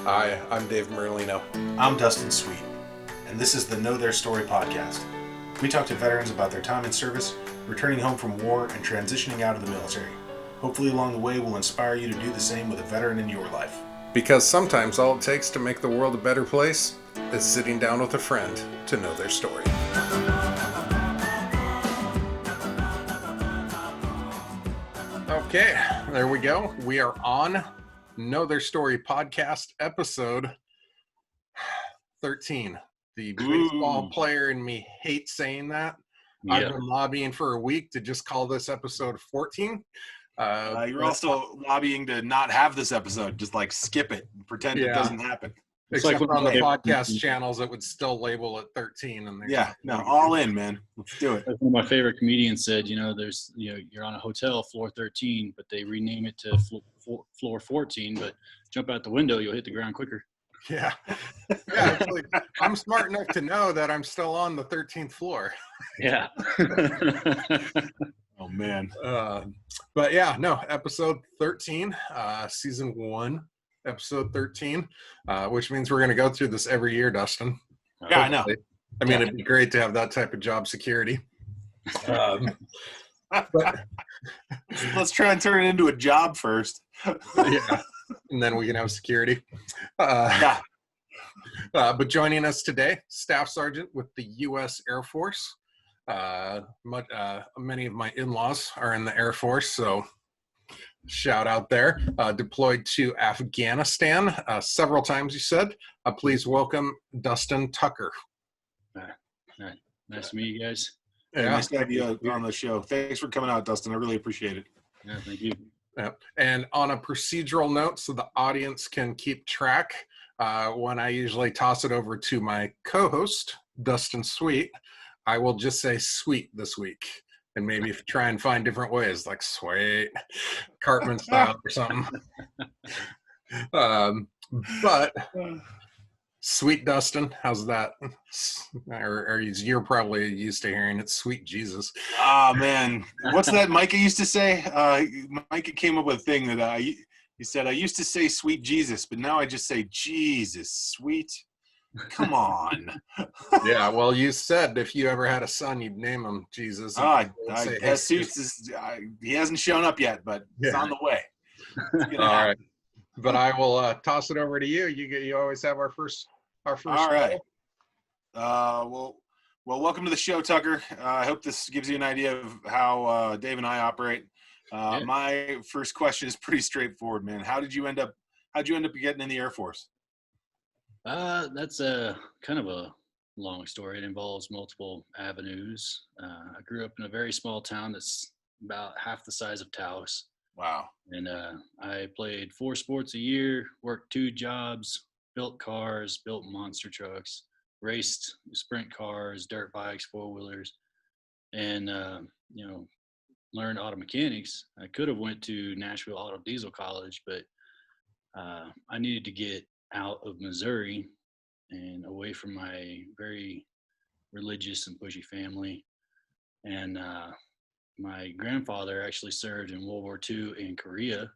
Hi, I'm Dave Merlino. I'm Dustin Sweet, and this is the Know Their Story podcast. We talk to veterans about their time in service, returning home from war, and transitioning out of the military. Hopefully along the way we'll inspire you to do the same with a veteran in your life. Because sometimes all it takes to make the world a better place is sitting down with a friend to know their story. Okay, there we go. We are on Know Their Story podcast episode 13. The baseball player in me hates saying that. Yeah. I've been lobbying for a week to just call this episode 14. You're also lobbying to not have this episode. Just like skip it and pretend it doesn't happen. Except on the podcast channels, it would still label it 13. And all in, man. Let's do it. Like one of my favorite comedians said, you're on a hotel floor 13, but they rename it to floor 14. But jump out the window, you'll hit the ground quicker. Yeah. Actually, I'm smart enough to know that I'm still on the 13th floor. Yeah. Oh man. But yeah, no, episode 13, season 1, episode 13, which means we're going to go through this every year, Dustin. Yeah, I know. I mean, it'd be great to have that type of job security. But let's try and turn it into a job first. Yeah. And then we can have security. But joining us today, Staff Sergeant with the U.S. Air Force. Many of my in-laws are in the Air Force, so shout out there. Deployed to Afghanistan several times, you said. Please welcome Dustin Tucker. Nice to meet you guys. Yeah, nice to have you on the show. Thanks for coming out, Dustin. I really appreciate it. Yeah, thank you. Yeah. And on a procedural note, so the audience can keep track, when I usually toss it over to my co-host, Dustin Sweet, I will just say sweet this week and maybe try and find different ways, like sweet, Cartman style or something. But sweet Dustin, how's that? Or you're probably used to hearing it, sweet Jesus. Ah, man. What's that Micah used to say? Micah came up with a thing that he said, I used to say sweet Jesus, but now I just say Jesus, sweet. Come on. Yeah, well, you said if you ever had a son, you'd name him Jesus. Jesus he hasn't shown up yet, but it's on the way. All right. But I will toss it over to you. You always have our first. All right. Well, welcome to the show, Tucker. I hope this gives you an idea of how Dave and I operate. My first question is pretty straightforward, man. How'd you end up getting in the Air Force? That's a kind of a long story. It involves multiple avenues. I grew up in a very small town that's about half the size of Taos. Wow. And I played 4 sports a year, worked 2 jobs, built cars, built monster trucks, raced sprint cars, dirt bikes, 4-wheelers, and learned auto mechanics. I could have went to Nashville Auto Diesel College, but I needed to get out of Missouri and away from my very religious and pushy family. And my grandfather actually served in World War II in Korea,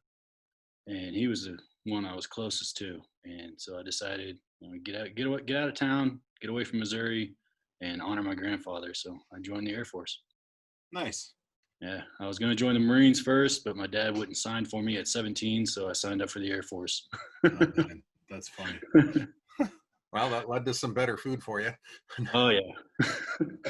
and he was the one I was closest to. And so I decided, get out of town, get away from Missouri, and honor my grandfather. So I joined the Air Force. Nice. Yeah, I was going to join the Marines first, but my dad wouldn't sign for me at 17, so I signed up for the Air Force. Oh, man. That's funny. Well, that led to some better food for you. Oh yeah.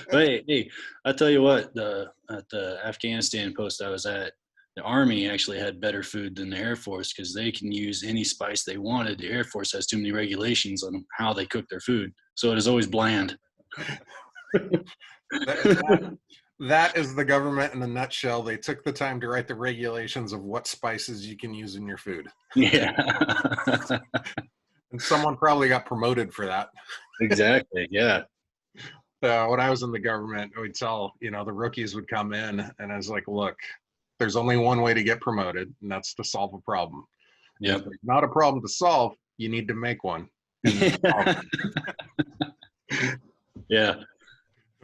But hey, I tell you what, at the Afghanistan post I was at, the Army actually had better food than the Air Force because they can use any spice they wanted. The Air Force has too many regulations on how they cook their food, so it is always bland. That is the government in a nutshell. They took the time to write the regulations of what spices you can use in your food. Yeah. And someone probably got promoted for that. Exactly, yeah. When I was in the government, we'd tell, the rookies would come in, and I was like, look, there's only one way to get promoted, and that's to solve a problem. Yeah. If there's not a problem to solve, you need to make one. Yeah.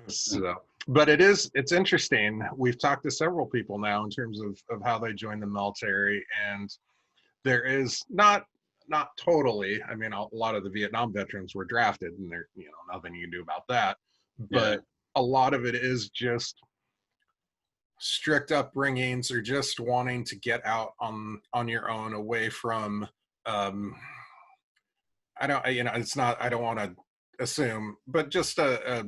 So, but it's interesting. We've talked to several people now in terms of how they joined the military, and there is not not totally. I mean, a lot of the Vietnam veterans were drafted, and there's nothing you can do about that. But a lot of it is just strict upbringings or just wanting to get out on your own, away from I don't, it's not, I don't want to assume, but just a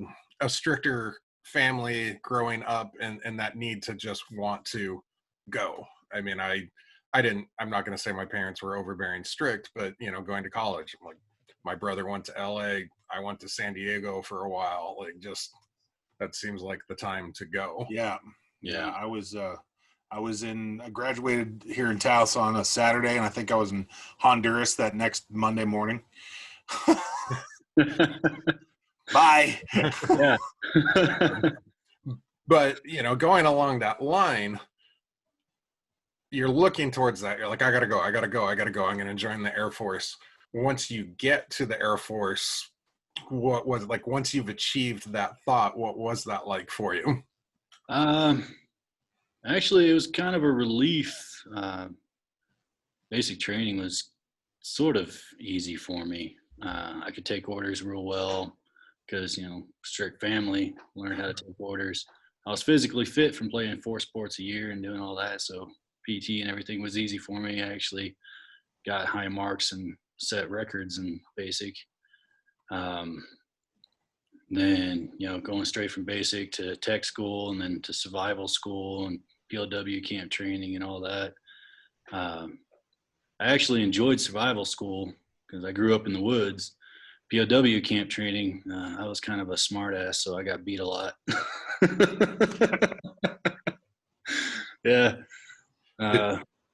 stricter family growing up, and that need to just want to go. I mean, I'm not going to say my parents were overbearing strict, but going to college, like my brother went to LA, I went to San Diego for a while, like just, that seems like the time to go. Yeah. I graduated here in Taos on a Saturday, and I think I was in Honduras that next Monday morning. Bye. Yeah. But going along that line, you're looking towards that. You're like, I gotta go. I'm gonna join the Air Force. Once you get to the Air Force, what was like, once you've achieved that thought, what was that like for you? Actually, it was kind of a relief. Basic training was sort of easy for me. I could take orders real well because, strict family, learned how to take orders. I was physically fit from playing 4 sports a year and doing all that. So PT and everything was easy for me. I actually got high marks and set records in basic. Then, going straight from basic to tech school and then to survival school and POW camp training and all that. I actually enjoyed survival school because I grew up in the woods. POW camp training, I was kind of a smart ass, so I got beat a lot. Yeah.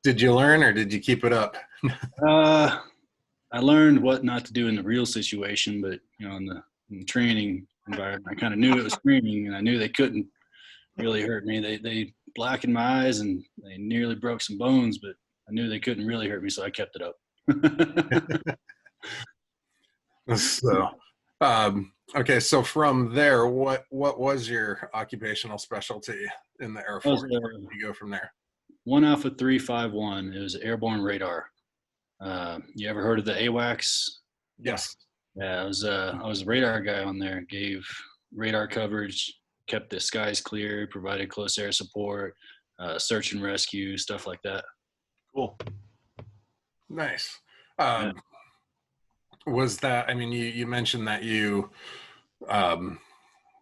Did you learn, or did you keep it up? I learned what not to do in the real situation, but in the training environment, I kind of knew it was training, and I knew they couldn't really hurt me. They blackened my eyes and they nearly broke some bones, but I knew they couldn't really hurt me, so I kept it up. So, okay. So from there, what was your occupational specialty in the Air Force? Where did you go from there? 1 Alpha 351. It was airborne radar. You ever heard of the AWACs? Yes. Yeah, I was a radar guy on there. Gave radar coverage, kept the skies clear, provided close air support, search and rescue, stuff like that. Cool. Nice. Was that, I mean, you mentioned that you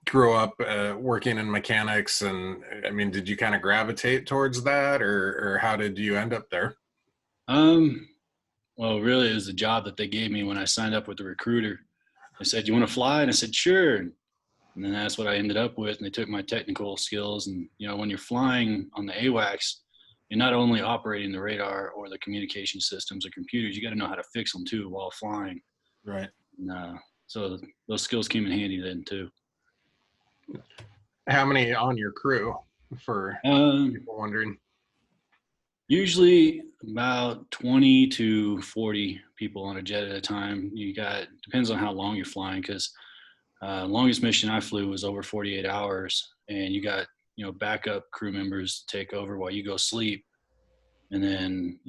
grew up working in mechanics, and I mean, did you kind of gravitate towards that, or how did you end up there? Well, really, it was the job that they gave me when I signed up with the recruiter. They said, "You want to fly?" And I said, "Sure." And then that's what I ended up with. And they took my technical skills. And, when you're flying on the AWACS, you're not only operating the radar or the communication systems or computers, you got to know how to fix them too while flying. Right. And, so those skills came in handy then too. How many on your crew, for people wondering? Usually about 20 to 40 people on a jet at a time. Depends on how long you're flying, because longest mission I flew was over 48 hours, and you got, backup crew members take over while you go sleep. And then,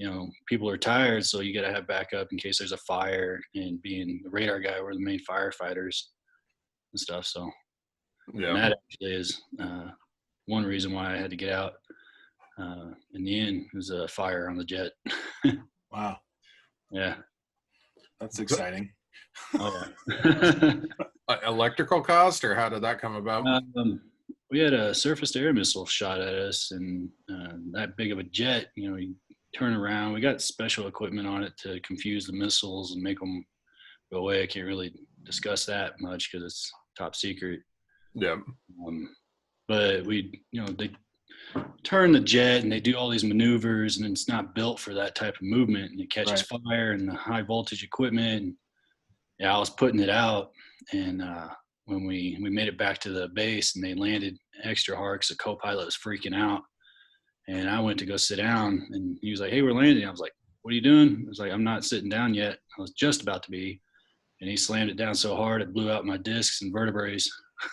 people are tired, so you got to have backup in case there's a fire, and being the radar guy, we're the main firefighters and stuff. So yeah, that actually is one reason why I had to get out. In the end, it was a fire on the jet. Wow. Yeah. That's exciting. Oh, yeah. Electrical cost, or how did that come about? We had a surface-to-air missile shot at us, and that big of a jet, you turn around. We got special equipment on it to confuse the missiles and make them go away. I can't really discuss that much because it's top secret. Yeah. But they turn the jet and they do all these maneuvers, and it's not built for that type of movement, and it catches fire and the high voltage equipment. And, yeah, I was putting it out, and when we made it back to the base and they landed extra hard because the co-pilot was freaking out, and I went to go sit down, and he was like, "Hey, we're landing." I was like, "What are you doing?" I was like, "I'm not sitting down yet." I was just about to be, and he slammed it down so hard it blew out my discs and vertebrae.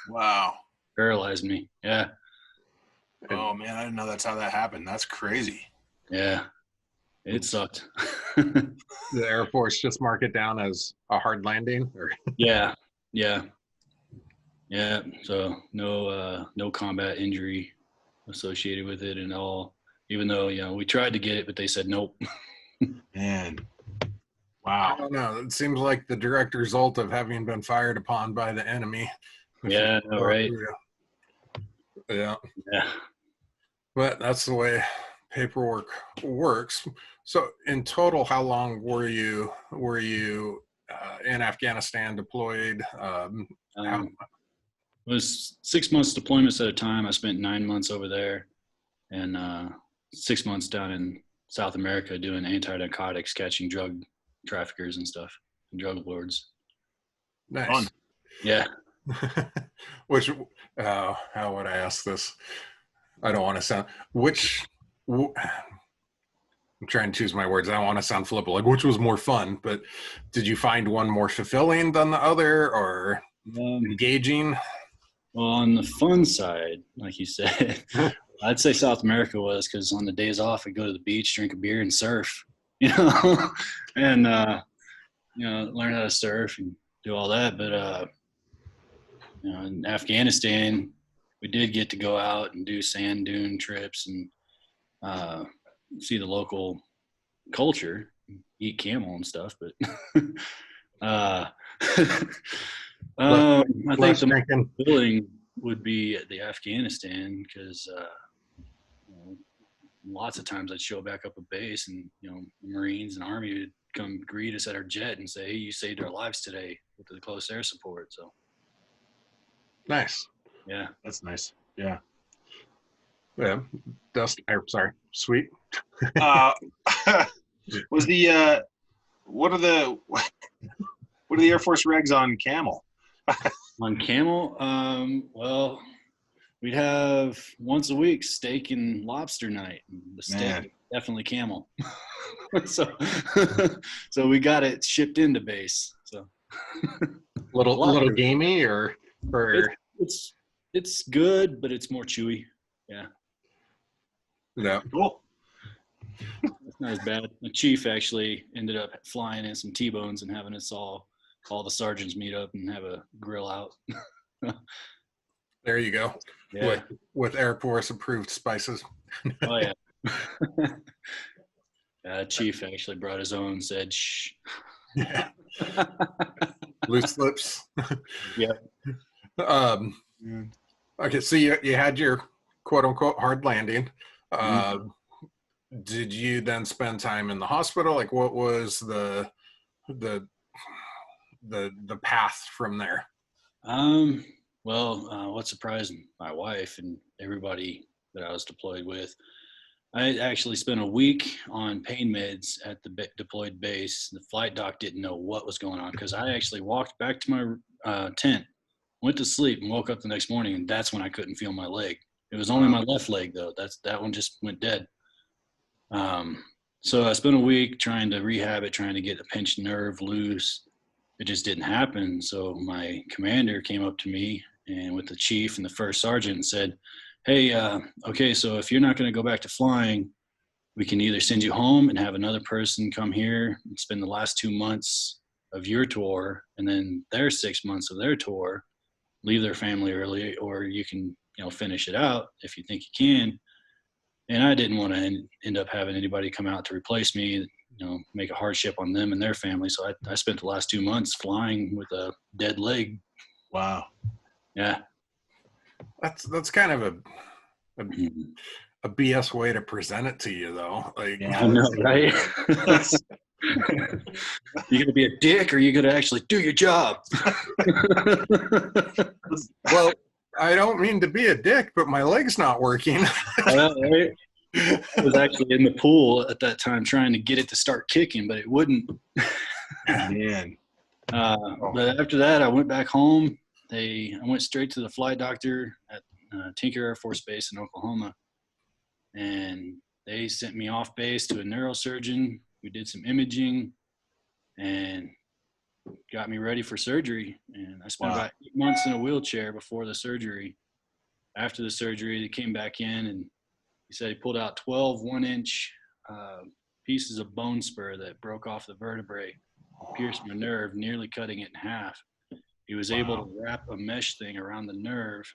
Wow. Paralyzed me. Yeah. Oh man, I didn't know that's how that happened. That's crazy. Yeah. It sucked. The Air Force just mark it down as a hard landing, or Yeah. So no combat injury associated with it at all. Even though we tried to get it, but they said nope. Man, I wow. don't know. It seems like the direct result of having been fired upon by the enemy. Yeah, no, right. Yeah. Yeah. But that's the way paperwork works. So, in total, how long were you in Afghanistan deployed? How, It was 6 months deployments at a time. I spent 9 months over there, and 6 months down in South America doing anti-narcotics, catching drug traffickers and stuff, and drug lords. nice. Fun. Yeah. Which, how would I ask this? I don't want to sound. I'm trying to choose my words. I don't want to sound flippant. Like, which was more fun? But did you find one more fulfilling than the other, or engaging? Well, on the fun side, like you said, I'd say South America was, because on the days off, I'd go to the beach, drink a beer, and surf. And learn how to surf and do all that. But in Afghanistan, we did get to go out and do sand dune trips and see the local culture, eat camel and stuff. But I think the most fulfilling would be the Afghanistan, because lots of times I'd show back up a base, and the Marines and Army would come greet us at our jet and say, "Hey, you saved our lives today with the close air support." So nice. Yeah, that's nice. Yeah. Dustin, sorry, Sweet. Was the what are the Air Force regs on camel? On camel, well, we'd have once a week steak and lobster night. The steak, definitely camel. so we got it shipped into base. So little gamey, or it's good, but it's more chewy. Yeah. Yeah. Cool. It's not as bad. The chief actually ended up flying in some T-bones and having us all the sergeants meet up and have a grill out. There you go. Yeah. With Air Force approved spices. Oh yeah. Chief actually brought his own and said, "Shh." Yeah. Loose lips. Yep. Okay, so you had your quote unquote hard landing. Did you then spend time in the hospital? Like, what was the path from there? Well, what surprised my wife and everybody that I was deployed with, I actually spent a week on pain meds at the deployed base. The flight doc didn't know what was going on, because I actually walked back to my tent, went to sleep, and woke up the next morning, and that's when I couldn't feel my leg. It was only my left leg, though. That one just went dead. So I spent a week trying to rehab it, trying to get a pinched nerve loose. It just didn't happen. So my commander came up to me and with the chief and the first sergeant and said, "Hey, okay, so if you're not going to go back to flying, we can either send you home and have another person come here and spend the last 2 months of your tour, and then their 6 months of their tour, leave their family early, or you can, finish it out if you think you can." And I didn't want to end up having anybody come out to replace me, make a hardship on them and their family. So I spent the last 2 months flying with a dead leg. Wow. Yeah. That's kind of a BS way to present it to you, though. Like, I know, right? You gonna be a dick, or you gonna actually do your job? Well, I don't mean to be a dick, but my leg's not working. Right? I was actually in the pool at that time trying to get it to start kicking, but it wouldn't. Man. But after that, I went back home. I went straight to the flight doctor at Tinker Air Force Base in Oklahoma, and they sent me off base to a neurosurgeon. We did some imaging and got me ready for surgery. And I spent about 8 months in a wheelchair before the surgery. After the surgery, they came back in, and he said he pulled out 12 1-inch pieces of bone spur that broke off the vertebrae, pierced my nerve, nearly cutting it in half. He was able to wrap a mesh thing around the nerve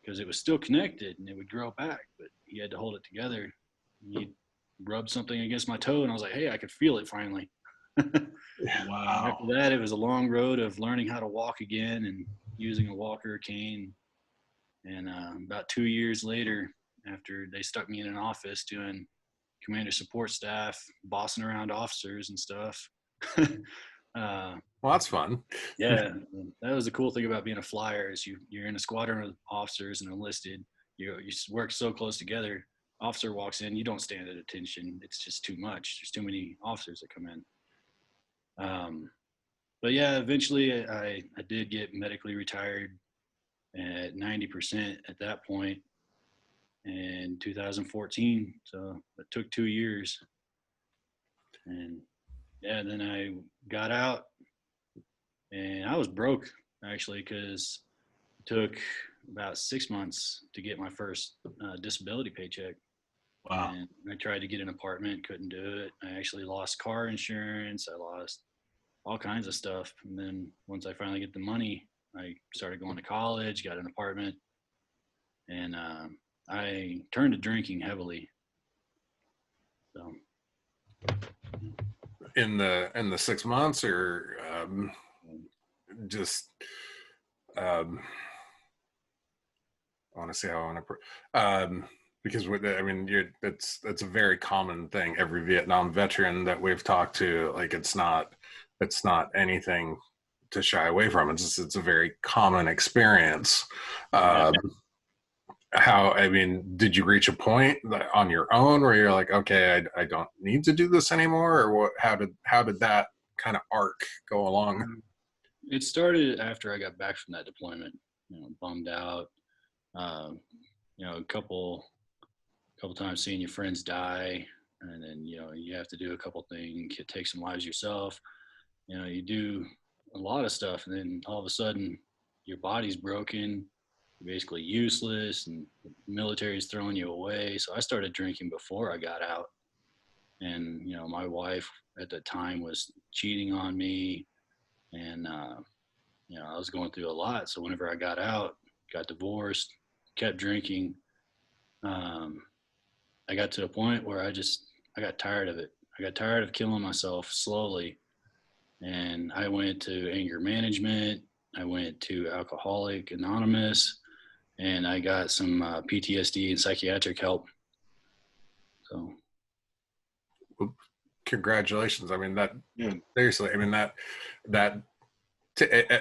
because it was still connected and it would grow back, but he had to hold it together. He rubbed something against my toe and I was like, hey, I could feel it finally. Wow. After that, it was a long road of learning how to walk again and using a walker, cane. And about 2 years later, after they stuck me in an office doing commander support staff, bossing around officers and stuff. Well, that's fun. Yeah, that was the cool thing about being a flyer is you're in a squadron of officers and enlisted. You work so close together. Officer walks in, you don't stand at attention. It's just too much. There's too many officers that come in. But yeah, eventually I did get medically retired at 90% at that point in 2014. So it took 2 years. And yeah, then I got out and I was broke actually because it took about 6 months to get my first disability paycheck. Wow. And I tried to get an apartment, couldn't do it. I actually lost car insurance. I lost all kinds of stuff. And then once I finally get the money, I started going to college, got an apartment, and I turned to drinking heavily. So In the 6 months, or just I want to see how I want to because it's a very common thing. Every Vietnam veteran that we've talked to, like it's not anything to shy away from. It's a very common experience. Did you reach a point on your own where you're like, okay, I don't need to do this anymore, or what? How did that kind of arc go along? It started after I got back from that deployment. Bummed out. A couple times seeing your friends die, and then you have to do a couple things, take some lives yourself. You do a lot of stuff, and then all of a sudden your body's broken. You're basically useless, and the military's throwing you away. So I started drinking before I got out, and my wife at the time was cheating on me, and I was going through a lot. So whenever I got out, got divorced, kept drinking, I got to a point where I got tired of it. I got tired of killing myself slowly, and I went to anger management. I went to Alcoholic Anonymous, and I got some PTSD and psychiatric help. So, congratulations! I mean seriously. I mean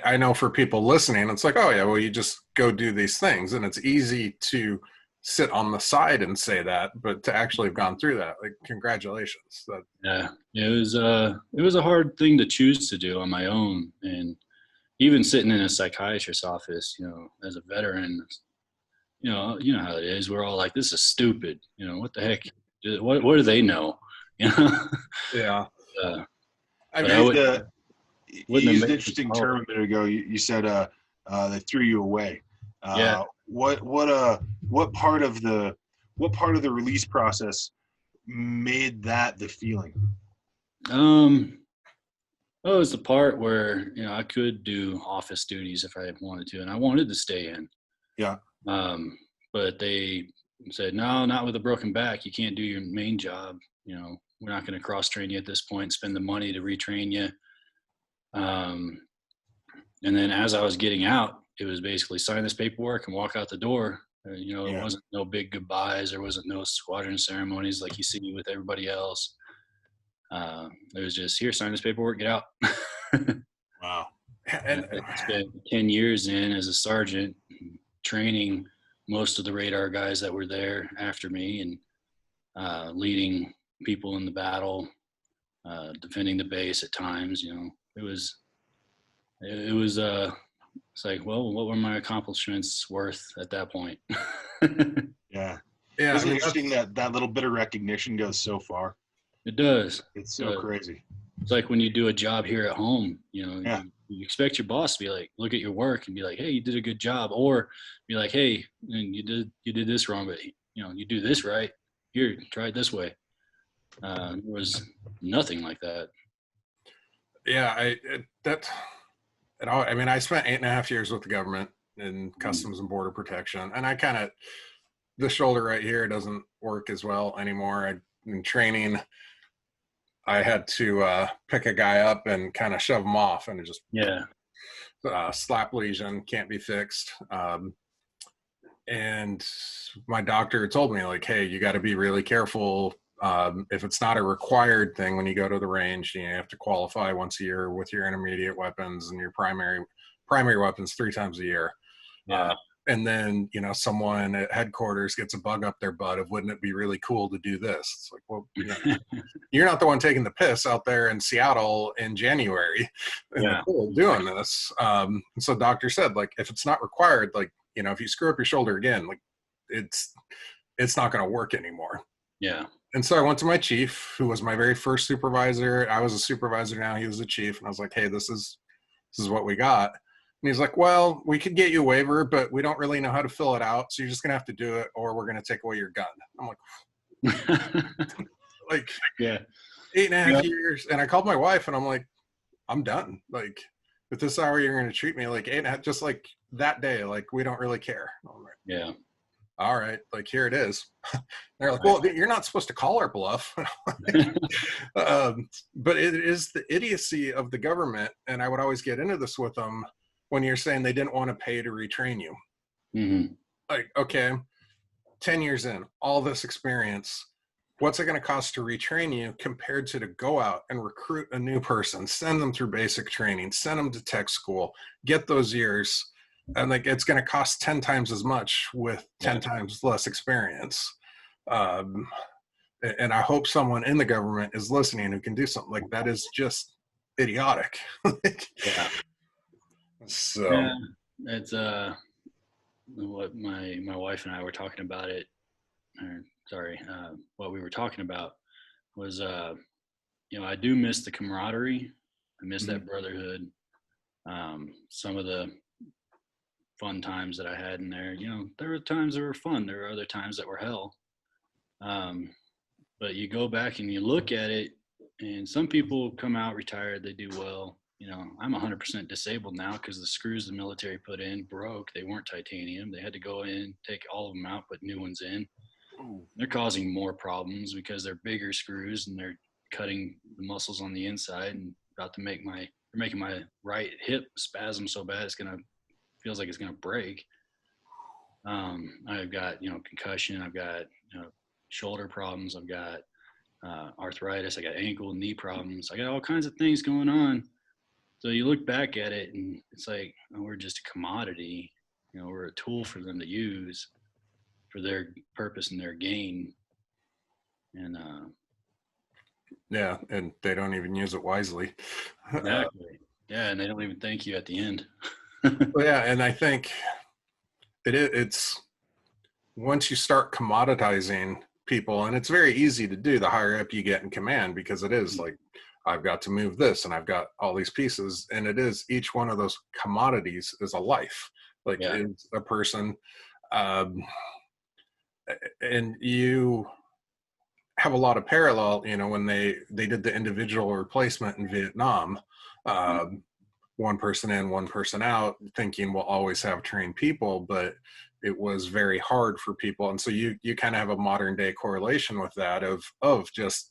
I know for people listening, it's like, oh yeah, well you just go do these things, and it's easy to sit on the side and say that, but to actually have gone through that, like, congratulations. Yeah, it was a hard thing to choose to do on my own, and even sitting in a psychiatrist's office, as a veteran, you know how it is. We're all like, this is stupid. What the heck? What do they know? Yeah. You used an interesting term a minute ago. You said they threw you away. Yeah. What part of the release process made that the feeling? Well, it was the part where I could do office duties if I wanted to, and I wanted to stay in. Yeah. But they said, no, not with a broken back. You can't do your main job. We're not going to cross train you at this point. Spend the money to retrain you. And then as I was getting out, it was basically sign this paperwork and walk out the door. It wasn't no big goodbyes. There wasn't no squadron ceremonies like you see with everybody else. It was just, here, sign this paperwork, get out. Wow. And I spent 10 years in as a sergeant, training most of the radar guys that were there after me, and leading people in the battle, defending the base at times. It was it's like, well, what were my accomplishments worth at that point? Yeah. It's interesting that little bit of recognition goes so far. It does. It's so crazy. It's like when you do a job here at home, you expect your boss to be like, look at your work and be like, hey, you did a good job, or be like, hey, you did this wrong, but you do this right. Here, try it this way. There was nothing like that. Yeah, I mean, I spent 8.5 years with the government in Customs and Border Protection, and the shoulder right here doesn't work as well anymore. In training, I had to pick a guy up and kind of shove him off, and it just slap lesion, can't be fixed. And my doctor told me, like, hey, you got to be really careful. If it's not a required thing when you go to the range, you have to qualify once a year with your intermediate weapons and your primary weapons 3 times a year. Yeah. And then, someone at headquarters gets a bug up their butt of, wouldn't it be really cool to do this? It's like, well, you're not the one taking the piss out there in Seattle in January in the cold doing this. So doctor said, like, if it's not required, like, if you screw up your shoulder again, like it's not going to work anymore. Yeah. And so I went to my chief, who was my very first supervisor. I was a supervisor now. He was the chief. And I was like, hey, this is what we got. And he's like, well, we could get you a waiver, but we don't really know how to fill it out. So you're just going to have to do it, or we're going to take away your gun. I'm like, yeah, 8.5 years. And I called my wife and I'm like, I'm done. Like, if this is how you're going to treat me, like 8.5, just like that day, like, we don't really care. Like, yeah. All right, like, here it is. They're like, well, you're not supposed to call our bluff. But it is the idiocy of the government. And I would always get into this with them when you're saying they didn't want to pay to retrain you. Mm-hmm. Like, okay, 10 years in, all this experience, what's it going to cost to retrain you compared to go out and recruit a new person, send them through basic training, send them to tech school, get those years. And like, it's going to cost 10 times as much with 10 times less experience. And I hope someone in the government is listening who can do something like that. Is just idiotic. So it's what my wife and I were talking about it. What we were talking about was I do miss the camaraderie. I miss that brotherhood. Some of the fun times that I had in there, there were times that were fun. There were other times that were hell. But you go back and you look at it, and some people come out retired, they do well. I'm 100% disabled now because the screws the military put in broke. They weren't titanium. They had to go in, take all of them out, put new ones in. They're causing more problems because they're bigger screws and they're cutting the muscles on the inside and about to making my right hip spasm so bad feels like it's gonna break. I've got concussion. I've got shoulder problems. I've got arthritis. I got ankle and knee problems. I got all kinds of things going on. So you look back at it and it's like, we're just a commodity. We're a tool for them to use for their purpose and their gain. And and they don't even use it wisely. Exactly. And they don't even thank you at the end. And I think it's once you start commoditizing people, and it's very easy to do the higher up you get in command, because it is like, I've got to move this and I've got all these pieces, and it is, each one of those commodities is a life, like it's a person. And you have a lot of parallel, when they did the individual replacement in Vietnam, one person in, one person out, thinking we'll always have trained people, but it was very hard for people. And so you kind of have a modern day correlation with that of just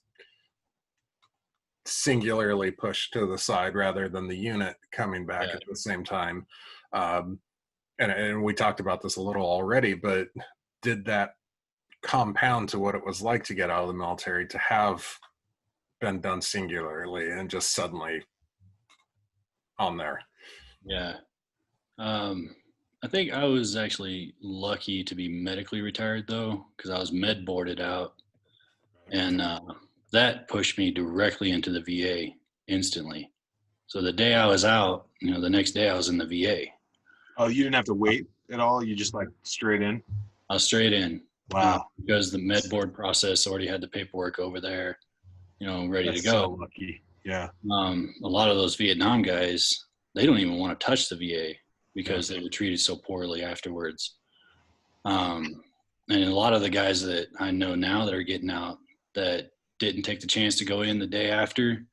singularly pushed to the side rather than the unit coming back at the same time. And we talked about this a little already, but did that compound to what it was like to get out of the military, to have been done singularly and just suddenly on there? I think I was actually lucky to be medically retired though, because I was med boarded out, and that pushed me directly into the VA instantly. So the day I was out, the next day I was in the VA. Oh, you didn't have to wait at all? You just like straight in? I was straight in. Wow. Because the med board process already had the paperwork over there, ready to go. So lucky. Yeah. A lot of those Vietnam guys, they don't even want to touch the VA because they were treated so poorly afterwards. And a lot of the guys that I know now that are getting out, that didn't take the chance to go in the day after,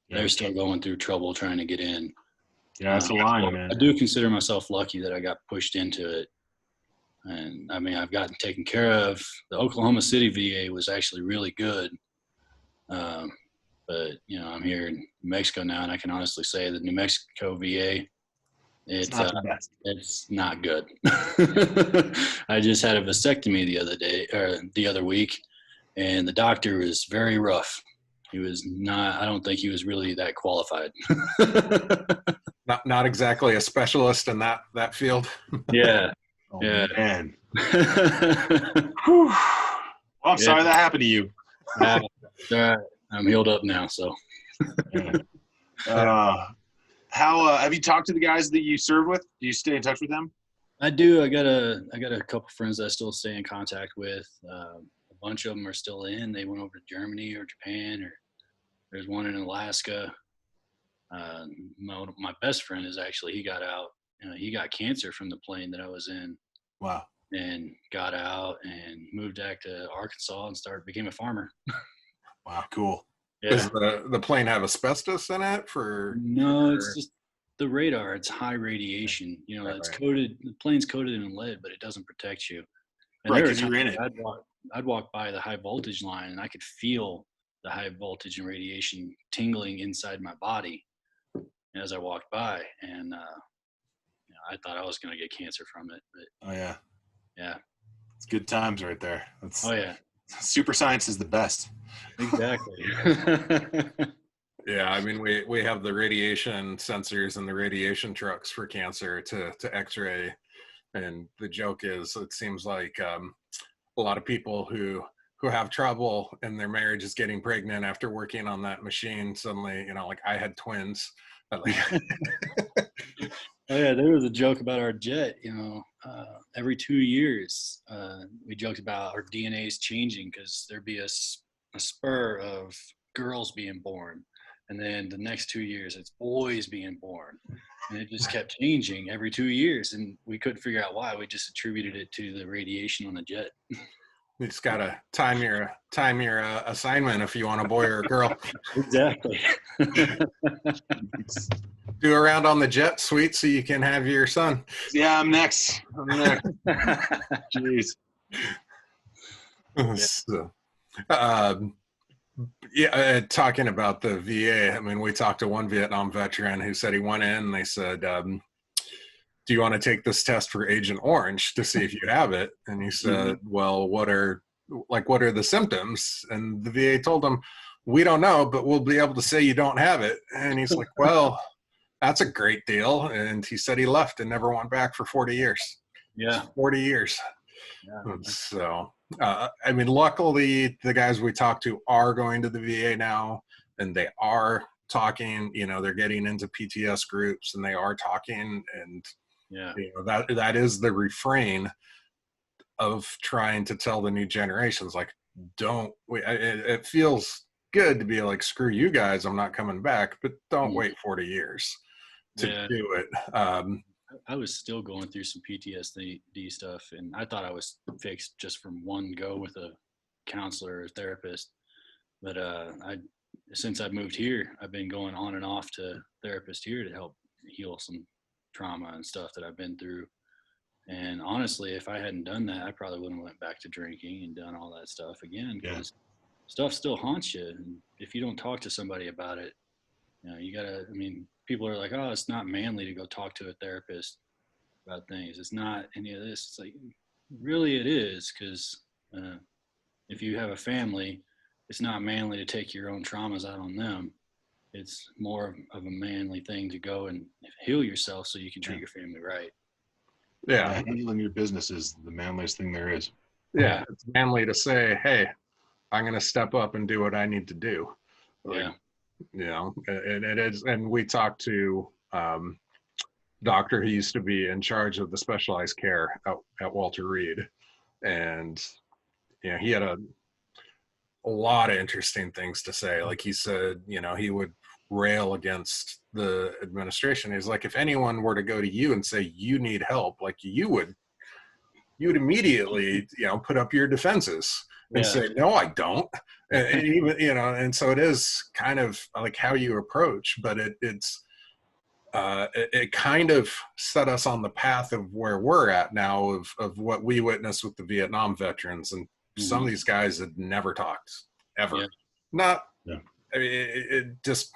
they're still going through trouble trying to get in. Yeah, that's a line, man. I do consider myself lucky that I got pushed into it. And I mean, I've gotten taken care of. The Oklahoma City VA was actually really good. But, you know, I'm here in New Mexico now, and I can honestly say the New Mexico VA, it's not the best. It's not good. I just had a vasectomy the other week, and the doctor was very rough. He was not, I don't think he was really that qualified. Not exactly a specialist in that field. Yeah. Oh, yeah. Man. Well, I'm sorry that happened to you. I'm healed up now, so. How have you talked to the guys that you served with? Do you stay in touch with them? I do. I got a couple friends that I still stay in contact with. A bunch of them are still in. They went over to Germany or Japan, or there's one in Alaska. My best friend is actually, he got out. He got cancer from the plane that I was in. Wow. And got out and moved back to Arkansas and became a farmer. Wow, cool. Yeah. Does the plane have asbestos in it No, it's just the radar. It's high radiation. It's coated. The plane's coated in lead, but it doesn't protect you. And right, because you're in it. I'd walk by the high voltage line, and I could feel the high voltage and radiation tingling inside my body as I walked by, and I thought I was going to get cancer from it. But yeah, it's good times right there. Super science is the best. Exactly. Yeah, I mean, we have the radiation sensors and the radiation trucks for cancer to X-ray, and the joke is, it seems like a lot of people who have trouble in their marriage is getting pregnant after working on that machine. Suddenly, like I had twins. Oh yeah, there was a joke about our jet. Every 2 years, we joked about our DNA is changing because there'd be a spur of girls being born, and then the next 2 years it's boys being born, and it just kept changing every 2 years, and we couldn't figure out why. We just attributed it to the radiation on the jet. You just gotta time your assignment if you want a boy or a girl. Exactly. Do a round on the jet, sweet, so you can have your son. Yeah, I'm next. Jeez. So, talking about the VA, I mean, we talked to one Vietnam veteran who said he went in and they said, do you want to take this test for Agent Orange to see if you have it? And he said, well, what are the symptoms? And the VA told him, we don't know, but we'll be able to say you don't have it. And he's like, well, that's a great deal. And he said he left and never went back for 40 years. Yeah. 40 years. Yeah. So, I mean, luckily the guys we talked to are going to the VA now, and they are talking, they're getting into PTS groups and they are talking, and that is the refrain of trying to tell the new generations, like, it feels good to be like, screw you guys, I'm not coming back, but don't wait 40 years to do it. I was still going through some PTSD stuff, and I thought I was fixed just from one go with a counselor or therapist. But since I moved here, I've been going on and off to therapists here to help heal some trauma and stuff that I've been through. And honestly, if I hadn't done that, I probably wouldn't have went back to drinking and done all that stuff again, because stuff still haunts you. And if you don't talk to somebody about it, you gotta, people are like, oh, it's not manly to go talk to a therapist about things. It's not any of this. It's like, really it is, because if you have a family, it's not manly to take your own traumas out on them. It's more of a manly thing to go and heal yourself so you can treat your family right. Yeah. Handling your business is the manliest thing there is. Yeah. It's manly to say, hey, I'm going to step up and do what I need to do. And it is. And we talked to doctor who used to be in charge of the specialized care at Walter Reed. And, he had a lot of interesting things to say. Like he said, he would rail against the administration. He's like, if anyone were to go to you and say you need help, like you would you'd immediately, put up your defenses and say, no, I don't. And even, and so it is kind of like how you approach, but it kind of set us on the path of where we're at now of what we witnessed with the Vietnam veterans. And some of these guys had never talked ever. Not, I mean, it just,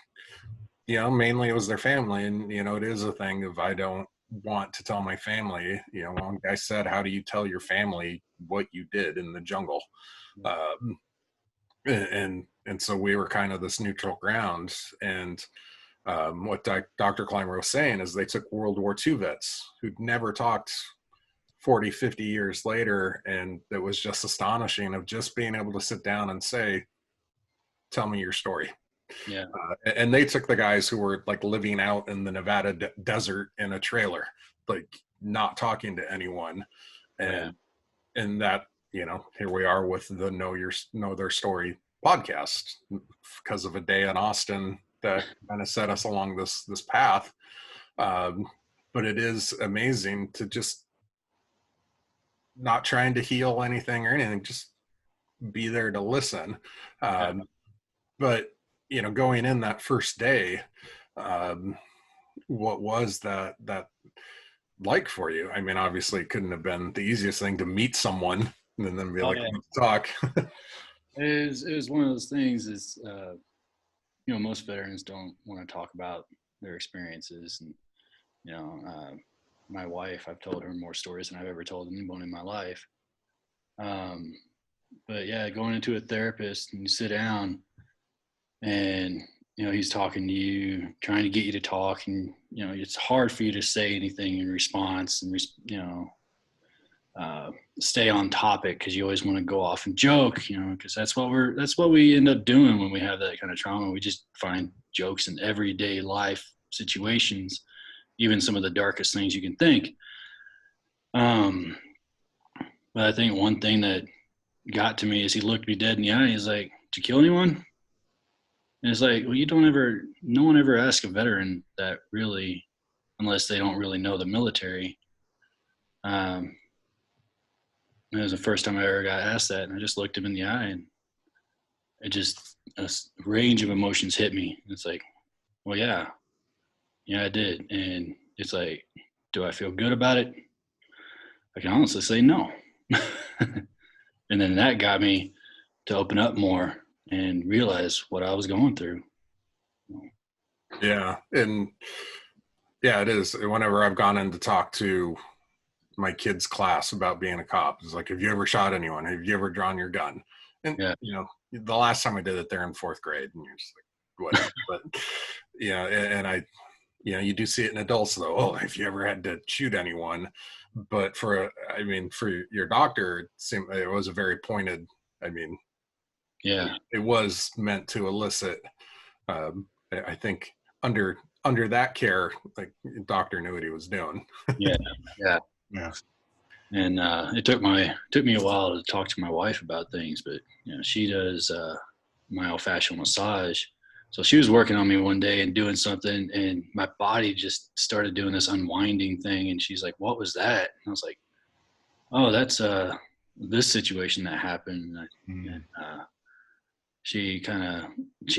mainly it was their family. And, it is a thing of, I don't want to tell my family, one guy said, how do you tell your family what you did in the jungle? And so we were kind of this neutral ground. And what Dr. Clymer was saying is they took World War II vets who'd never talked 40, 50 years later. And it was just astonishing of just being able to sit down and say, tell me your story. Yeah. And they took the guys who were like living out in the Nevada desert in a trailer, like not talking to anyone. And that, here we are with the Know Their Story podcast because of a day in Austin that kind of set us along this path. But it is amazing to just not trying to heal anything or anything, just be there to listen. But, going in that first day, what was that like for you? I mean, obviously it couldn't have been the easiest thing to meet someone and then be let's talk. It was one of those things is, most veterans don't want to talk about their experiences. And, my wife, I've told her more stories than I've ever told anyone in my life. But yeah, going into a therapist and you sit down and, he's talking to you, trying to get you to talk, and, it's hard for you to say anything in response and, stay on topic because you always want to go off and joke, because that's what we end up doing when we have that kind of trauma. We just find jokes in everyday life situations, even some of the darkest things you can think. But I think one thing that got to me is he looked me dead in the eye. He's like, "Did you kill anyone?" And it's like, well, no one ever asks a veteran that, really, unless they don't really know the military. It was the first time I ever got asked that, and I just looked him in the eye, and a range of emotions hit me. It's like, well, yeah, I did. And it's like, do I feel good about it? I can honestly say no. And then that got me to open up more and realize what I was going through. Yeah. And yeah, it is. Whenever I've gone in to talk to my kids' class about being a cop, it's like, have you ever shot anyone? Have you ever drawn your gun? And, the last time I did it, they're in 4th grade, and you're just like, whatever. But, and I, you do see it in adults, though. Oh, have you ever had to shoot anyone? But for your doctor, it was a very pointed, it was meant to elicit, I think under that care, like, doctor knew what he was doing. Yeah. And it took me a while to talk to my wife about things, but she does myofascial massage. So she was working on me one day and doing something, and my body just started doing this unwinding thing. And she's like, "What was that?" And I was like, "Oh, that's this situation that happened." And she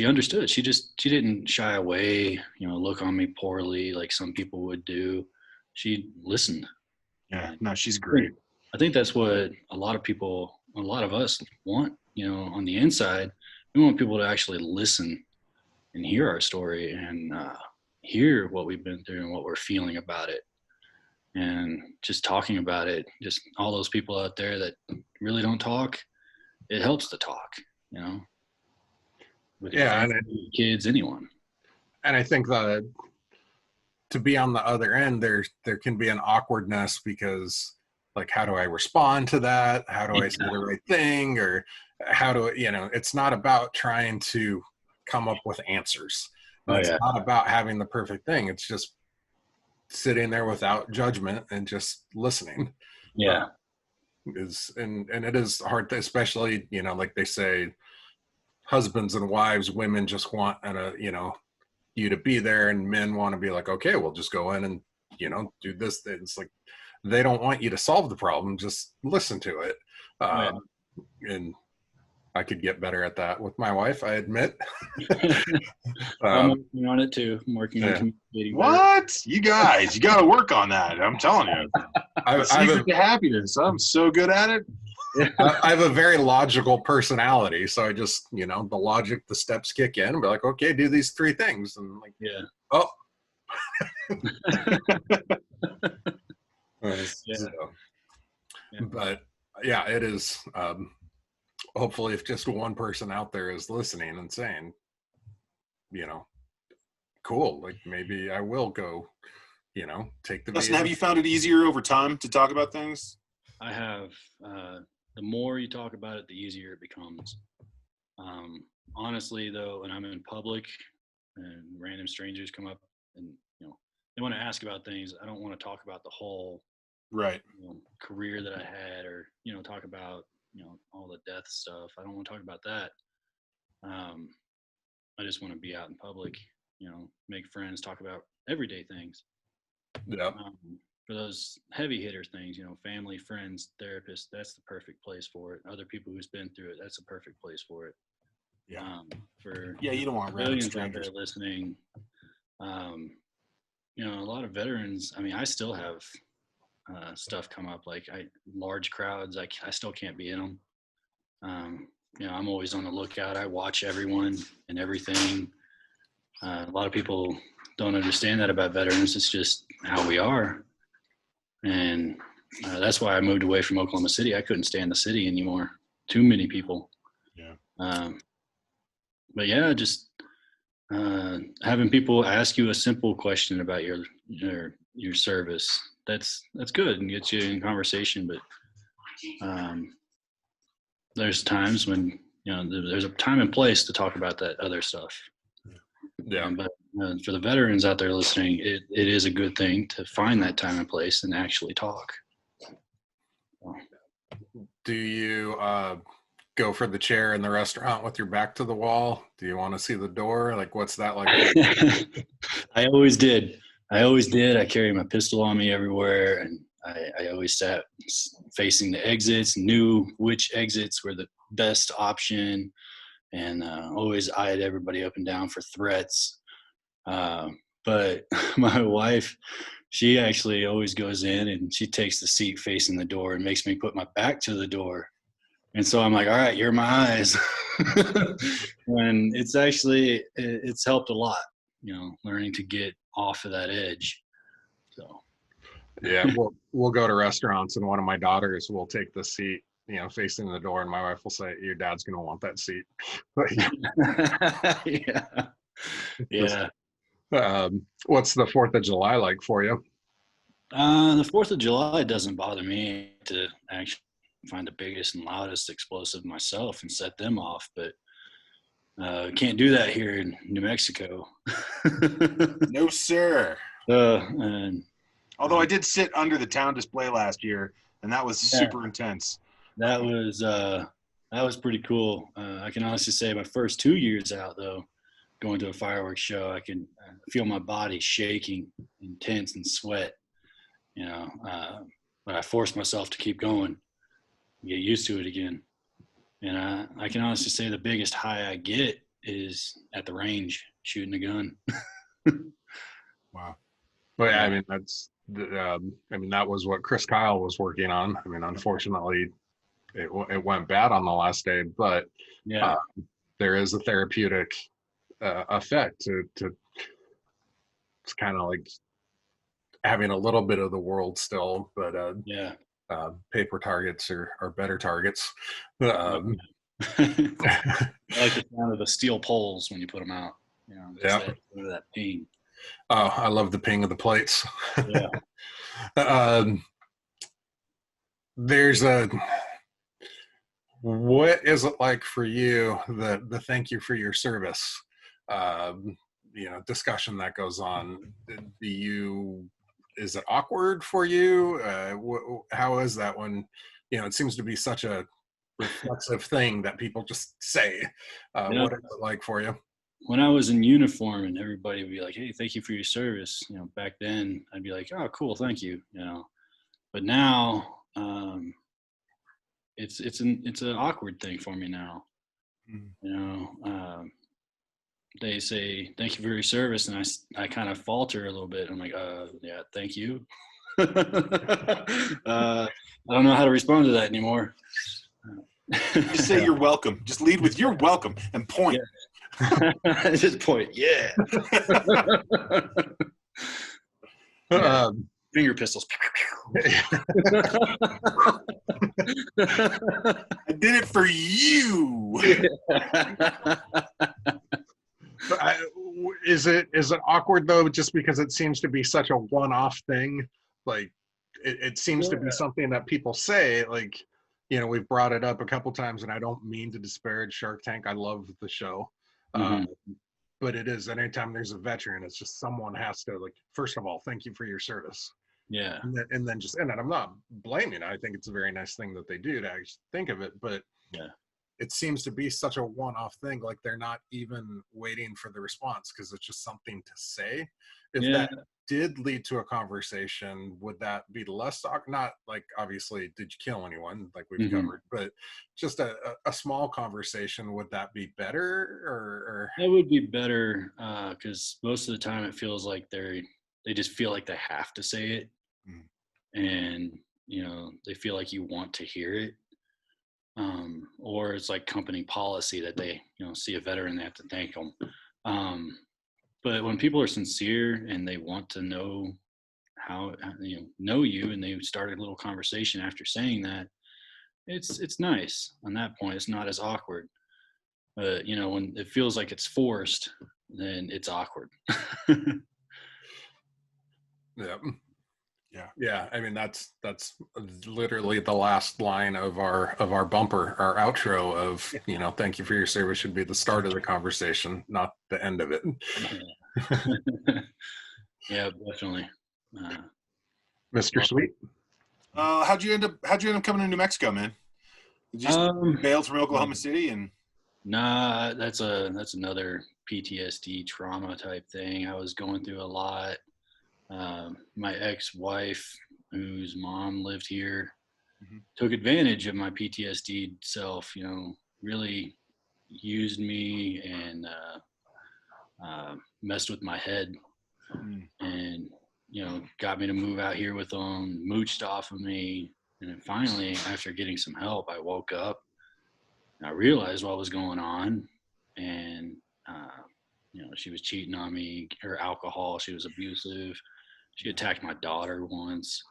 understood. She didn't shy away, look on me poorly like some people would do. She listened. Yeah, no, she's great. I think that's what a lot of us want, on the inside. We want people to actually listen and hear our story and hear what we've been through and what we're feeling about it. And just talking about it, just all those people out there that really don't talk, it helps to talk, with your family, kids, anyone. And I think that to be on the other end, there can be an awkwardness because, like, how do I respond to that? How do I say the right thing? Or how do it's not about trying to come up with answers. It's not about having the perfect thing. It's just sitting there without judgment and just listening. Yeah. And it is hard, especially, like they say, husbands and wives, women just want, you to be there, and men want to be like, okay, we'll just go in and, do this. It's like, they don't want you to solve the problem, just listen to it. Right. And I could get better at that with my wife, I admit. I'm working on it too. I'm working on communicating better. What? You guys, you got to work on that. I'm telling you. The secret to happiness. I'm so good at it. I have a very logical personality, so I just, the logic, the steps kick in and be like, okay, do these 3 things. And like, oh. So, but yeah, it is. Hopefully, if just one person out there is listening and saying, cool, like maybe I will go, take the. Dustin, have you found it easier over time to talk about things? I have. The more you talk about it, the easier it becomes. Honestly, though, when I'm in public and random strangers come up and they want to ask about things, I don't want to talk about the whole career that I had, or talk about all the death stuff. I don't want to talk about that. I just want to be out in public, make friends, talk about everyday things. Yeah. For those heavy hitter things, family, friends, therapists, that's the perfect place for it. Other people who's been through it, that's the perfect place for it. Yeah. You don't want random millions strangers out there listening. A lot of veterans. I mean, I still have stuff come up, like large crowds. I still can't be in them. I'm always on the lookout. I watch everyone and everything. A lot of people don't understand that about veterans. It's just how we are. And that's why I moved away from Oklahoma City. I couldn't stand the city anymore. Too many people. Yeah. But yeah, just having people ask you a simple question about your service. That's good and gets you in conversation. But there's times when there's a time and place to talk about that other stuff. Yeah. But for the veterans out there listening, it is a good thing to find that time and place and actually talk. Do you go for the chair in the restaurant with your back to the wall? Do you want to see the door? Like, what's that like? I always did. I carry my pistol on me everywhere, and I always sat facing the exits, knew which exits were the best option, and always eyed everybody up and down for threats. But my wife, she actually always goes in and she takes the seat facing the door and makes me put my back to the door. And so I'm like, all right, you're my eyes. And it's helped a lot, learning to get off of that edge. So. Yeah, we'll go to restaurants and one of my daughters will take the seat, facing the door, and my wife will say, your dad's going to want that seat. Yeah. What's the 4th of July like for you? The 4th of July doesn't bother me to actually find the biggest and loudest explosive myself and set them off, but can't do that here in New Mexico. No, sir. Although I did sit under the town display last year, and that was super intense. That was pretty cool. I can honestly say my first 2 years out, though, going to a fireworks show, I can feel my body shaking and tense and sweat, but I forced myself to keep going, get used to it again. And I can honestly say the biggest high I get is at the range shooting a gun. Wow. Well, yeah, I mean, that was what Chris Kyle was working on. I mean, unfortunately, it went bad on the last day, but there is a therapeutic effect to it's kind of like having a little bit of the world still, but paper targets are better targets. I like the sound of the steel poles when you put them out. That ping. Oh, I love the ping of the plates. Yeah. What is it like for you, the thank you for your service discussion that goes on? Is it awkward for you? How is that when it seems to be such a reflexive thing that people just say? What is it like for you? When I was in uniform and everybody would be like, hey, thank you for your service, back then I'd be like, oh, cool, thank you, But now it's an awkward thing for me now. They say thank you for your service, and I kind of falter a little bit. I'm like, yeah, thank you. I don't know how to respond to that anymore. Just say you're welcome. Just lead with you're welcome and point. Yeah. Just point. Yeah. Finger pistols. I did it for you. Is it awkward though, just because it seems to be such a one-off thing? Like it seems to be something that people say, like, we've brought it up a couple times, and I don't mean to disparage Shark Tank. I love the show. But it is, anytime there's a veteran, it's just someone has to, like, first of all, thank you for your service. Yeah. And then just, and I'm not blaming it. I think it's a very nice thing that they do to actually think of it, but yeah, it seems to be such a one-off thing. Like, they're not even waiting for the response because it's just something to say. If that did lead to a conversation, would that be less not like, obviously, did you kill anyone, like we've covered, but just a small conversation, would that be better? Or it would be better, because most of the time it feels like they just feel like they have to say it. And they feel like you want to hear it, or it's like company policy that they see a veteran, they have to thank them. But when people are sincere and they want to know how know you, and they start a little conversation after saying that, it's nice. On that point, it's not as awkward. But when it feels like it's forced, then it's awkward. Yeah. I mean, that's literally the last line of our bumper, our outro of, thank you for your service should be the start of the conversation, not the end of it. Yeah, definitely. Mr. Sweet. How'd you end up coming to New Mexico, man? Did you just bail from Oklahoma City? And nah, that's another PTSD trauma type thing. I was going through a lot. My ex-wife, whose mom lived here, took advantage of my PTSD self, really used me and messed with my head, and got me to move out here with them, mooched off of me. And then finally, after getting some help, I woke up and I realized what was going on. And she was cheating on me, her alcohol, she was abusive. She attacked my daughter once,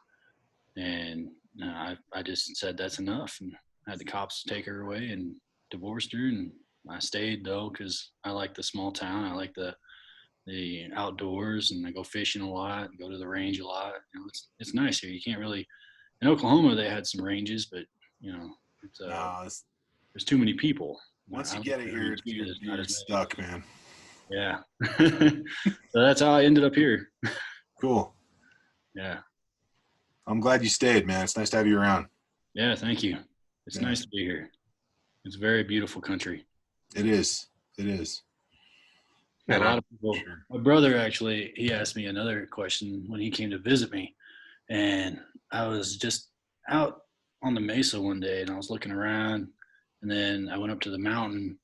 and I just said that's enough, and had the cops take her away and divorced her. And I stayed though, because I like the small town. I like the outdoors, and I go fishing a lot, go to the range a lot. It's nice here. You can't really, in Oklahoma they had some ranges, but there's too many people. Once you get it here, you're stuck, man. Yeah. So that's how I ended up here. Cool. Yeah. I'm glad you stayed, man. It's nice to have you around. Yeah, thank you. It's nice to be here. It's a very beautiful country. It is. It is. A lot of people. My brother, actually, he asked me another question when he came to visit me. And I was just out on the mesa one day, and I was looking around. And then I went up to the mountain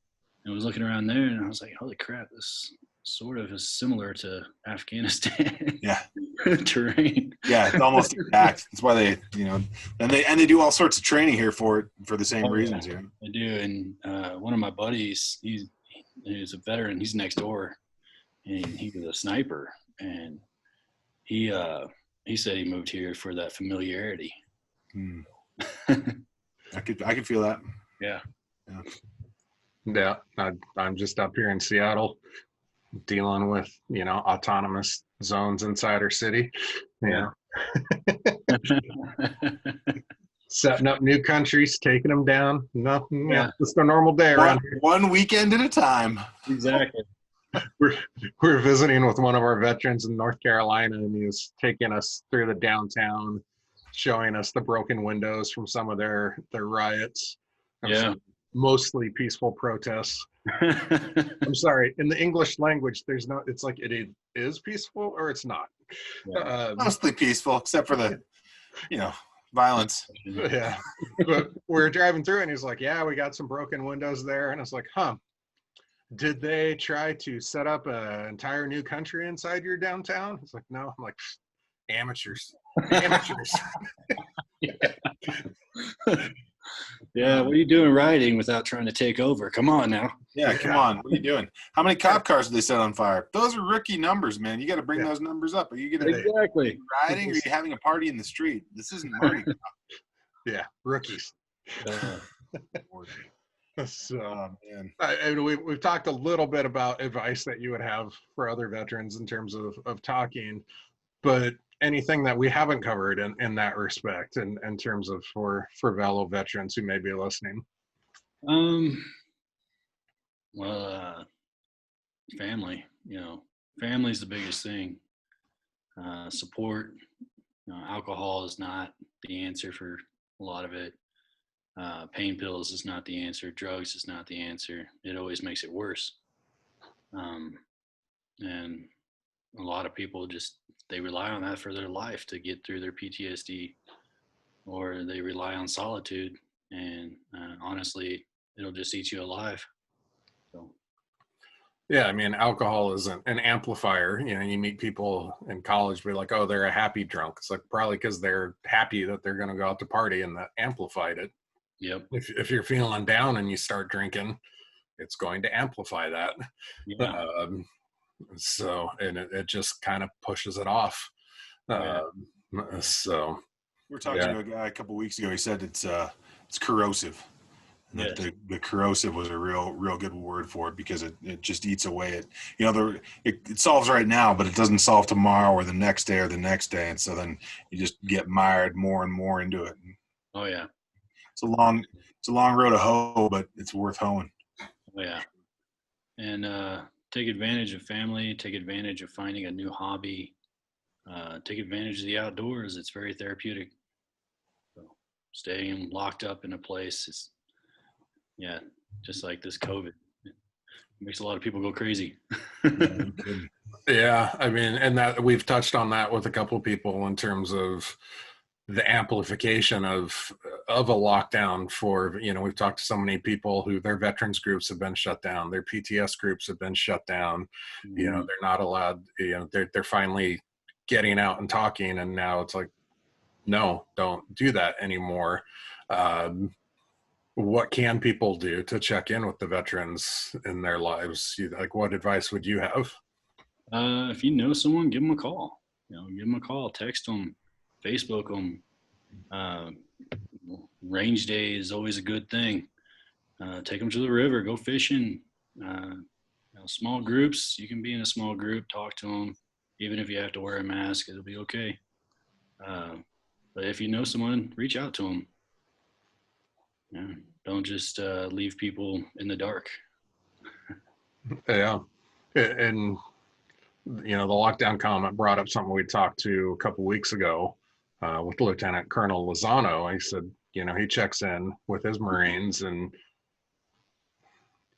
and was looking around there, and I was like, holy crap, this sort of is similar to Afghanistan. Yeah. Terrain. Yeah, it's almost exact. That's why they, and they do all sorts of training here for the same reasons. Yeah, I do. And one of my buddies, he's a veteran. He's next door, and he was a sniper. And he said he moved here for that familiarity. I could feel that. Yeah. Yeah. I'm just up here in Seattle, dealing with autonomous zones inside our city. Setting up new countries, taking them down. Nothing. Yeah, just a normal day around here. One weekend at a time. Exactly. We're visiting with one of our veterans in North Carolina, and he was taking us through the downtown, showing us the broken windows from some of their riots. Yeah. Mostly peaceful protests. I'm sorry, in the English language, there's no, it's like it is peaceful or it's not. Mostly peaceful, except for the Violence. Yeah. But we were driving through and he's like, yeah, we got some broken windows there. And I was like, huh, did they try to set up an entire new country inside your downtown? He's like, no. I'm like, amateurs. Amateurs. Yeah, what are you doing riding without trying to take over? Come on now. Yeah, come on. What are you doing? How many cop cars did they set on fire? Those are rookie numbers, man. You got to bring those numbers up. Are you going to Exactly. riding or are you having a party in the street? This isn't Mardi Gras. Yeah, rookies. So, man. and we've talked a little bit about advice that you would have for other veterans in terms of talking, but anything that we haven't covered in that respect, in terms of for fellow veterans who may be listening. Well, family, family's the biggest thing. Support, alcohol is not the answer for a lot of it. Pain pills is not the answer. Drugs is not the answer. It always makes it worse. And a lot of people they rely on that for their life to get through their PTSD, or they rely on solitude, and honestly, it'll just eat you alive. So. Yeah, I mean, alcohol is an amplifier. You meet people in college, be like, oh, they're a happy drunk. It's like probably because they're happy that they're going to go out to party, and that amplified it. Yep. If you're feeling down and you start drinking, it's going to amplify that. Yeah. So, and it just kind of pushes it off. So we were talking to a guy a couple of weeks ago. He said it's corrosive. And that the corrosive was a real good word for it, because it just eats away at, it solves right now, but it doesn't solve tomorrow or the next day or the next day. And so then you just get mired more and more into it. Oh yeah. It's a long road to hoe, but it's worth hoeing. Oh yeah. And take advantage of family, take advantage of finding a new hobby, take advantage of the outdoors. It's very therapeutic. So staying locked up in a place is, just like this COVID, it makes a lot of people go crazy. Yeah, I mean, and that we've touched on that with a couple of people in terms of the amplification of a lockdown. For we've talked to so many people who their veterans groups have been shut down, their PTS groups have been shut down. They're not allowed. They're finally getting out and talking, and now it's like, no, don't do that anymore. What can people do to check in with the veterans in their lives? Like, what advice would you have? If you know someone, give them a call. Give them a call, text them, Facebook them. Range day is always a good thing. Take them to the river, go fishing. Small groups, you can be in a small group, talk to them. Even if you have to wear a mask, it'll be okay. But if you know someone, reach out to them. Don't just leave people in the dark. Yeah. And, the lockdown comment brought up something we talked to a couple weeks ago with Lieutenant Colonel Lozano. He said, he checks in with his Marines, and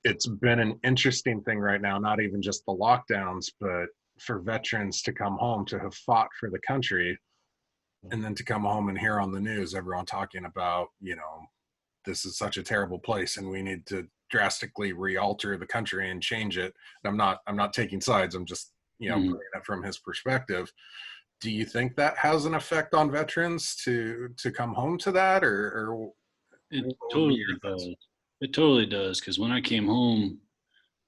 it's been an interesting thing right now, not even just the lockdowns, but for veterans to come home, to have fought for the country, and then to come home and hear on the news everyone talking about, this is such a terrible place and we need to drastically re-alter the country and change it. And I'm not taking sides. I'm just, putting it from his perspective. Do you think that has an effect on veterans to come home to that, or it totally does? It totally does. Because when I came home,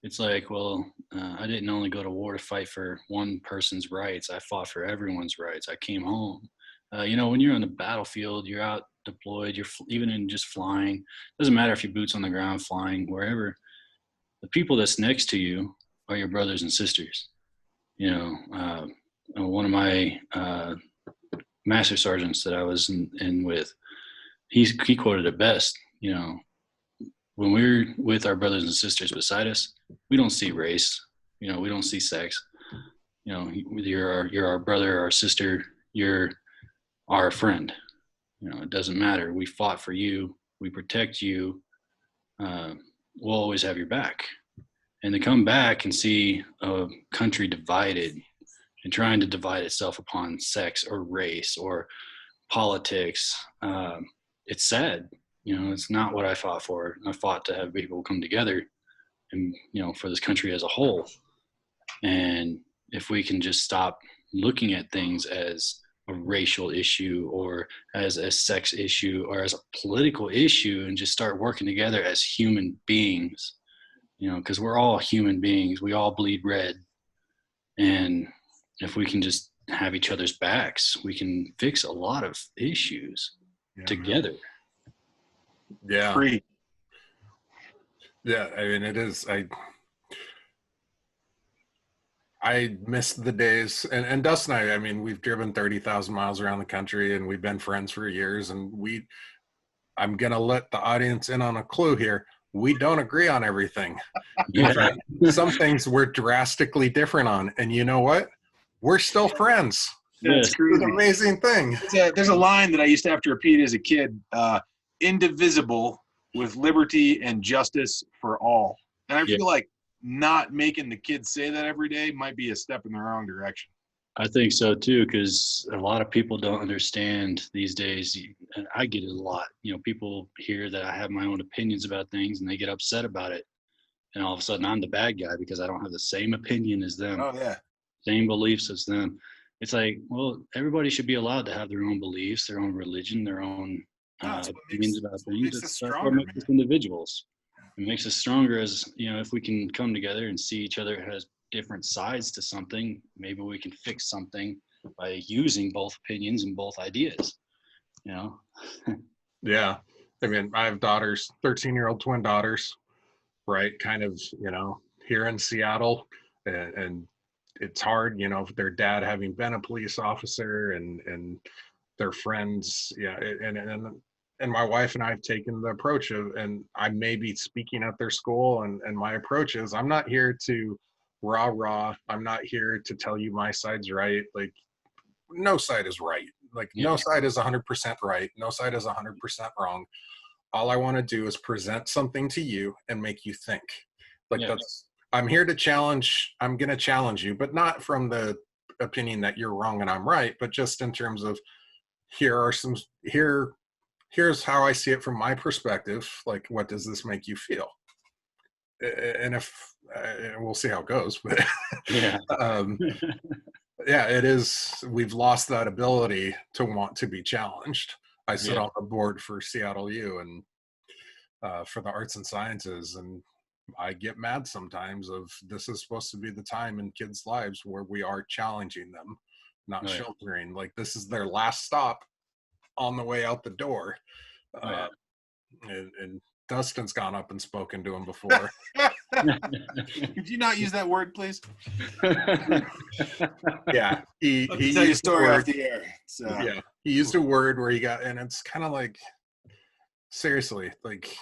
it's like, well, I didn't only go to war to fight for one person's rights. I fought for everyone's rights. I came home. When you're on the battlefield, you're out deployed, you're even in just flying. Doesn't matter if you're boots on the ground, flying, wherever. The people that's next to you are your brothers and sisters. One of my master sergeants that I was in with, he quoted it best. When we're with our brothers and sisters beside us, we don't see race. We don't see sex. You're our brother, our sister. You're our friend. It doesn't matter. We fought for you. We protect you. We'll always have your back. And to come back and see a country divided and trying to divide itself upon sex or race or politics. It's sad. It's not what I fought for. I fought to have people come together and, for this country as a whole. And if we can just stop looking at things as a racial issue or as a sex issue or as a political issue and just start working together as human beings, because we're all human beings. We all bleed red. And if we can just have each other's backs, we can fix a lot of issues together. Yeah. Free. Yeah. I mean, it is. I miss the days, and Dustin and I mean, we've driven 30,000 miles around the country and we've been friends for years, and I'm going to let the audience in on a clue here. We don't agree on everything. In fact, some things we're drastically different on, and you know what? We're still friends. That's crazy. It's an amazing thing. There's a line that I used to have to repeat as a kid, indivisible with liberty and justice for all. And I feel like not making the kids say that every day might be a step in the wrong direction. I think so too, because a lot of people don't understand these days, and I get it a lot. People hear that I have my own opinions about things and they get upset about it. And all of a sudden I'm the bad guy because I don't have the same opinion as them. Oh, yeah. Same beliefs as them. It's like, well, everybody should be allowed to have their own beliefs, their own religion, their own opinions about things. That's what makes us individuals. It makes us stronger as, if we can come together and see each other as different sides to something, maybe we can fix something by using both opinions and both ideas, Yeah. I mean, I have daughters, 13-year-old twin daughters, right? Kind of, here in Seattle, and it's hard, their dad having been a police officer and their friends. Yeah. And my wife and I have taken the approach of, and I may be speaking at their school, and my approach is, I'm not here to rah. I'm not here to tell you my side's right. Like, no side is right. Like, no side is 100% right. No side is 100% wrong. All I want to do is present something to you and make you think. Like, I'm here to challenge. I'm going to challenge you, but not from the opinion that you're wrong and I'm right, but just in terms of, here's how I see it from my perspective. Like, what does this make you feel? And if we'll see how it goes, but it is. We've lost that ability to want to be challenged. I sit on the board for Seattle U and for the arts and sciences, and I get mad sometimes of, this is supposed to be the time in kids' lives where we are challenging them, not sheltering. Like, this is their last stop on the way out the door. And Dustin's gone up and spoken to him before. Could you not use that word, please? Yeah. He tell you a story off the air. So. Yeah. He used a word where and it's kind of like, seriously, like,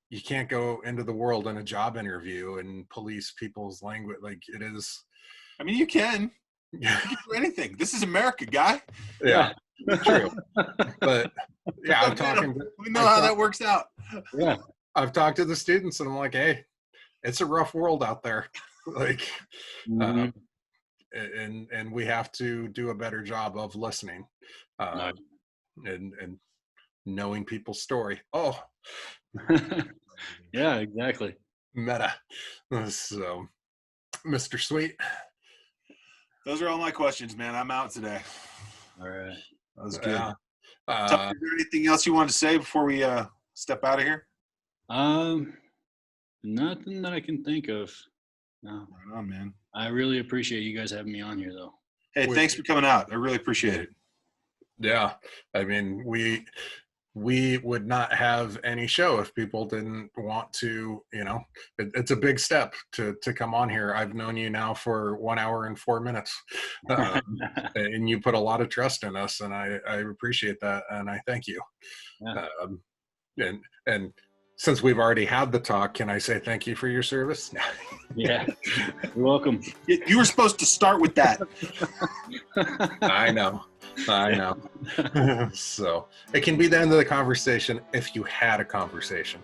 you can't go into the world in a job interview and police people's language. Like, it is. I mean, you can. You can do anything. This is America, guy. Yeah. True. But I'm talking. We know how that works out. Yeah. I've talked to the students and I'm like, hey, it's a rough world out there. Like, and we have to do a better job of listening, and knowing people's story. Oh, yeah, exactly. Meta. So, Mr. Sweet. Those are all my questions, man. I'm out today. All right. That was good. Is there anything else you wanted to say before we step out of here? Nothing that I can think of. No. Right on, man. I really appreciate you guys having me on here, though. Hey, thanks for coming out. I really appreciate it. Yeah. I mean, we would not have any show if people didn't want to, it's a big step to come on here. I've known you now for 1 hour and 4 minutes, and you put a lot of trust in us, and I appreciate that. And I thank you. Yeah. And since we've already had the talk, can I say thank you for your service? Yeah. You're welcome. You were supposed to start with that. I know. So it can be the end of the conversation if you had a conversation.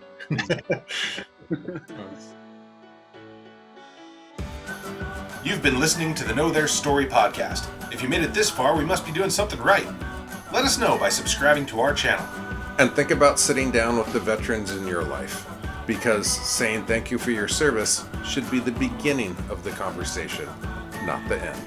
You've been listening to the Know Their Story podcast. If you made it this far, we must be doing something right. Let us know by subscribing to our channel. And think about sitting down with the veterans in your life, because saying thank you for your service should be the beginning of the conversation, not the end.